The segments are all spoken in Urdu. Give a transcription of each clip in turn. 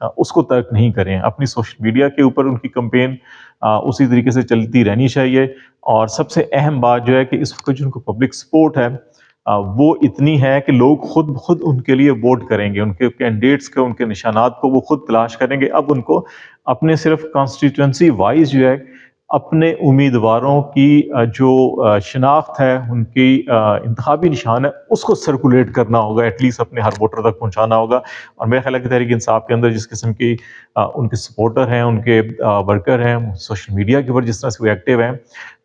اس کو ترک نہیں کریں. اپنی سوشل میڈیا کے اوپر ان کی کمپین اسی طریقے سے چلتی رہنی چاہیے. اور سب سے اہم بات جو ہے کہ اس وقت جو ان کو پبلک سپورٹ ہے وہ اتنی ہے کہ لوگ خود بخود ان کے لیے ووٹ کریں گے، ان کے کینڈیڈیٹس کو، ان کے نشانات کو وہ خود تلاش کریں گے. اب ان کو اپنے صرف کانسٹیٹوئنسی وائز جو ہے اپنے امیدواروں کی جو شناخت ہے، ان کی انتخابی نشان ہے، اس کو سرکولیٹ کرنا ہوگا، ایٹ لیسٹ اپنے ہر ووٹر تک پہنچانا ہوگا. اور میرا خیال ہے کہ تحریک انصاف کے اندر جس قسم کی ان کے سپورٹر ہیں، ان کے ورکر ہیں، سوشل میڈیا کے اوپر جس طرح سے وہ ایکٹیو ہیں،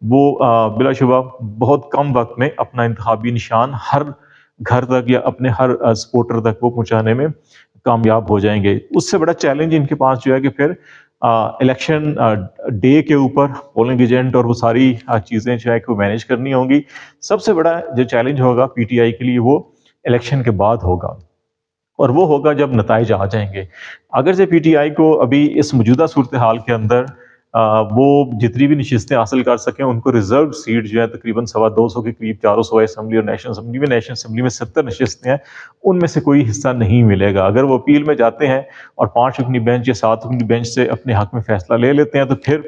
وہ بلا شبہ بہت کم وقت میں اپنا انتخابی نشان ہر گھر تک یا اپنے ہر سپورٹر تک وہ پہنچانے میں کامیاب ہو جائیں گے. اس سے بڑا چیلنج ان کے پاس جو ہے کہ پھر الیکشن ڈے کے اوپر پولنگ ایجنٹ اور وہ ساری چیزیں جو ہے کہ وہ مینیج کرنی ہوں گی. سب سے بڑا جو چیلنج ہوگا پی ٹی آئی کے لیے وہ الیکشن کے بعد ہوگا، اور وہ ہوگا جب نتائج آ جائیں گے. اگرچہ پی ٹی آئی کو ابھی اس موجودہ صورتحال کے اندر وہ جتنی بھی نشستیں حاصل کر سکیں، ان کو ریزرو سیٹ جو ہے تقریباً 250 کے قریب 400 اسمبلی اور نیشنل اسمبلی میں 70 نشستیں ہیں، ان میں سے کوئی حصہ نہیں ملے گا. اگر وہ اپیل میں جاتے ہیں اور 5 رکنی بینچ یا 7 رکنی بینچ سے اپنے حق میں فیصلہ لے لیتے ہیں تو پھر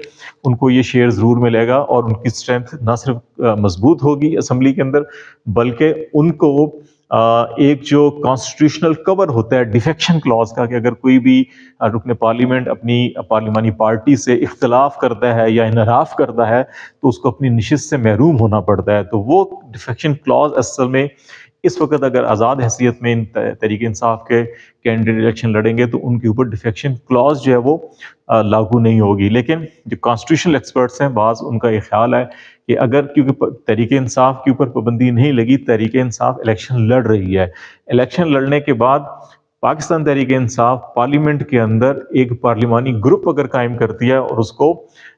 ان کو یہ شیئر ضرور ملے گا، اور ان کی اسٹرینتھ نہ صرف مضبوط ہوگی اسمبلی کے اندر، بلکہ ان کو ایک جو کانسٹیٹیوشنل کور ہوتا ہے ڈیفیکشن کلاز کا، کہ اگر کوئی بھی رکن پارلیمنٹ اپنی پارلیمانی پارٹی سے اختلاف کرتا ہے یا انحراف کرتا ہے تو اس کو اپنی نشست سے محروم ہونا پڑتا ہے. تو وہ ڈیفیکشن کلاز اصل میں اس وقت اگر آزاد حیثیت میں تحریک انصاف کے کینڈیڈیٹ الیکشن لڑیں گے تو ان کے اوپر ڈیفیکشن کلاز جو ہے وہ لاگو نہیں ہوگی. لیکن جو کانسٹیٹیوشنل ایکسپرٹس ہیں، بعض ان کا یہ خیال ہے کہ اگر کیونکہ تحریک انصاف کے اوپر پابندی نہیں لگی، تحریک انصاف الیکشن لڑ رہی ہے، الیکشن لڑنے کے بعد پاکستان تحریک انصاف پارلیمنٹ کے اندر ایک پارلیمانی گروپ اگر قائم کرتی ہے اور اس کو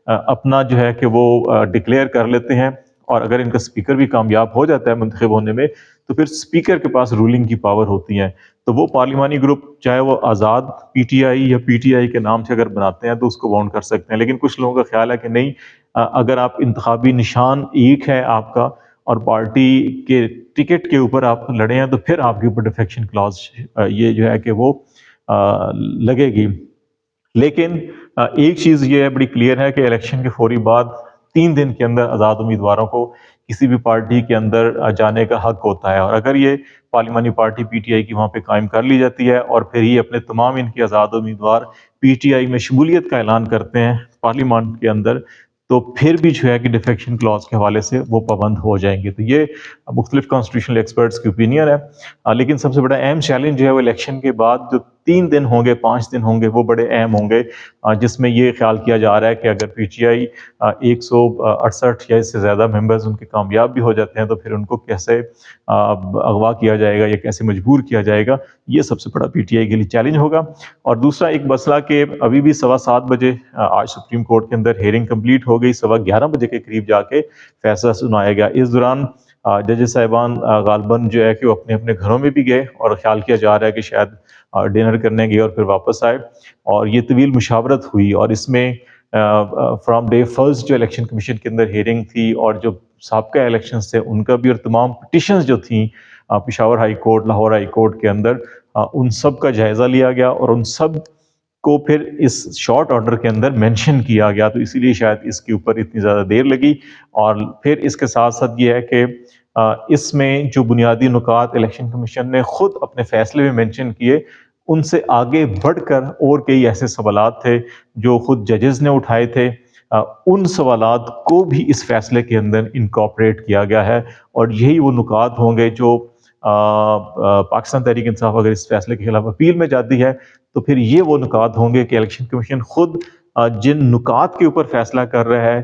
اپنا جو ہے کہ وہ ڈکلیئر کر لیتے ہیں، اور اگر ان کا سپیکر بھی کامیاب ہو جاتا ہے منتخب ہونے میں، تو پھر سپیکر کے پاس رولنگ کی پاور ہوتی ہے. تو وہ پارلیمانی گروپ چاہے وہ آزاد پی ٹی آئی یا پی ٹی آئی کے نام سے اگر بناتے ہیں تو اس کو باؤنڈ کر سکتے ہیں. لیکن کچھ لوگوں کا خیال ہے کہ نہیں، اگر آپ انتخابی نشان ایک ہے آپ کا اور پارٹی کے ٹکٹ کے اوپر آپ لڑے ہیں تو پھر آپ کے اوپر ڈیفیکشن کلاز یہ جو ہے کہ وہ لگے گی. لیکن ایک چیز یہ ہے بڑی کلیئر ہے کہ الیکشن کے فوری بعد 3 دن کے اندر آزاد امیدواروں کو کسی بھی پارٹی کے اندر جانے کا حق ہوتا ہے، اور اگر یہ پارلیمانی پارٹی پی ٹی آئی کی وہاں پہ قائم کر لی جاتی ہے اور پھر یہ اپنے تمام ان کے آزاد امیدوار پی ٹی آئی میں شمولیت کا اعلان کرتے ہیں پارلیمان کے اندر، تو پھر بھی جو ہے کہ ڈیفیکشن کلاز کے حوالے سے وہ پابند ہو جائیں گے. تو یہ مختلف کانسٹیٹیوشنل ایکسپرٹس کی اوپینین ہے. لیکن سب سے بڑا اہم چیلنج جو ہے وہ الیکشن کے بعد جو 3 دن ہوں گے، 5 دن ہوں گے، وہ بڑے اہم ہوں گے، جس میں یہ خیال کیا جا رہا ہے کہ اگر پی ٹی آئی 168 یا اس سے زیادہ ممبرز ان کے کامیاب بھی ہو جاتے ہیں تو پھر ان کو کیسے اغوا کیا جائے گا یا کیسے مجبور کیا جائے گا، یہ سب سے بڑا پی ٹی آئی کے لیے چیلنج ہوگا. اور دوسرا ایک مسئلہ کہ ابھی بھی 7:15 بجے آج سپریم کورٹ کے اندر ہیئرنگ کمپلیٹ ہو گئی، 11:15 بجے کے قریب جا کے فیصلہ سنایا گیا. اس دوران ججز صاحبان غالباً جو ہے کہ وہ اپنے اپنے گھروں میں بھی گئے، اور خیال کیا جا رہا ہے کہ شاید ڈنر کرنے گئے اور پھر واپس آئے، اور یہ طویل مشاورت ہوئی. اور اس میں فرام ڈے فرسٹ جو الیکشن کمیشن کے اندر ہیئرنگ تھی اور جو سابقہ الیکشنز تھے ان کا بھی، اور تمام پٹیشنز جو تھیں Peshawar high court, Lahore high court کے اندر، ان سب کا جائزہ لیا گیا اور ان سب کو پھر اس شارٹ آرڈر کے اندر مینشن کیا گیا. تو اسی لیے شاید اس کے اوپر اتنی زیادہ دیر لگی. اور پھر اس کے ساتھ ساتھ یہ ہے کہ اس میں جو بنیادی نکات الیکشن کمیشن نے خود اپنے فیصلے میں مینشن کیے، ان سے آگے بڑھ کر اور کئی ایسے سوالات تھے جو خود ججز نے اٹھائے تھے، ان سوالات کو بھی اس فیصلے کے اندر انکارپوریٹ کیا گیا ہے. اور یہی وہ نکات ہوں گے جو پاکستان تحریک انصاف اگر اس فیصلے کے خلاف اپیل میں جاتی ہے تو پھر یہ وہ نکات ہوں گے کہ الیکشن کمیشن خود جن نکات کے اوپر فیصلہ کر رہا ہے،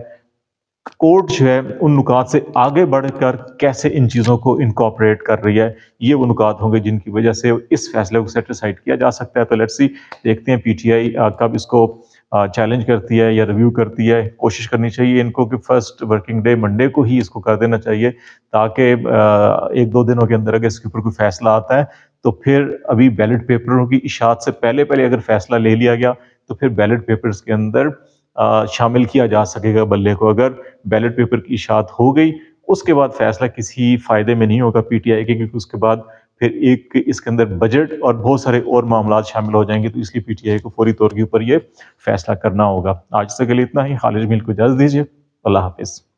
کورٹ جو ہے ان نکات سے آگے بڑھ کر کیسے ان چیزوں کو انکارپوریٹ کر رہی ہے، یہ وہ نکات ہوں گے جن کی وجہ سے اس فیصلے کو سیٹلسائڈ کیا جا سکتا ہے. تو لیٹس سی، دیکھتے ہیں پی ٹی آئی کب اس کو چیلنج کرتی ہے یا ریویو کرتی ہے. کوشش کرنی چاہیے ان کو کہ فرسٹ ورکنگ ڈے منڈے کو ہی اس کو کر دینا چاہیے، تاکہ 1-2 دنوں کے اندر اگر اس کے اوپر کوئی فیصلہ آتا ہے تو پھر ابھی بیلٹ پیپروں کی اشاعت سے پہلے اگر فیصلہ لے لیا گیا تو پھر بیلٹ پیپرز کے اندر شامل کیا جا سکے گا بلے کو. اگر بیلٹ پیپر کی اشاعت ہو گئی اس کے بعد فیصلہ کسی فائدے میں نہیں ہوگا پی ٹی آئی کے، کیونکہ اس کے بعد پھر ایک اس کے اندر بجٹ اور بہت سارے اور معاملات شامل ہو جائیں گے، تو اس لیے پی ٹی آئی کو فوری طور کے اوپر یہ فیصلہ کرنا ہوگا۔ آج تک کے لیے اتنا ہی، خالد جمیل کو اجازت دیجیے، اللہ حافظ۔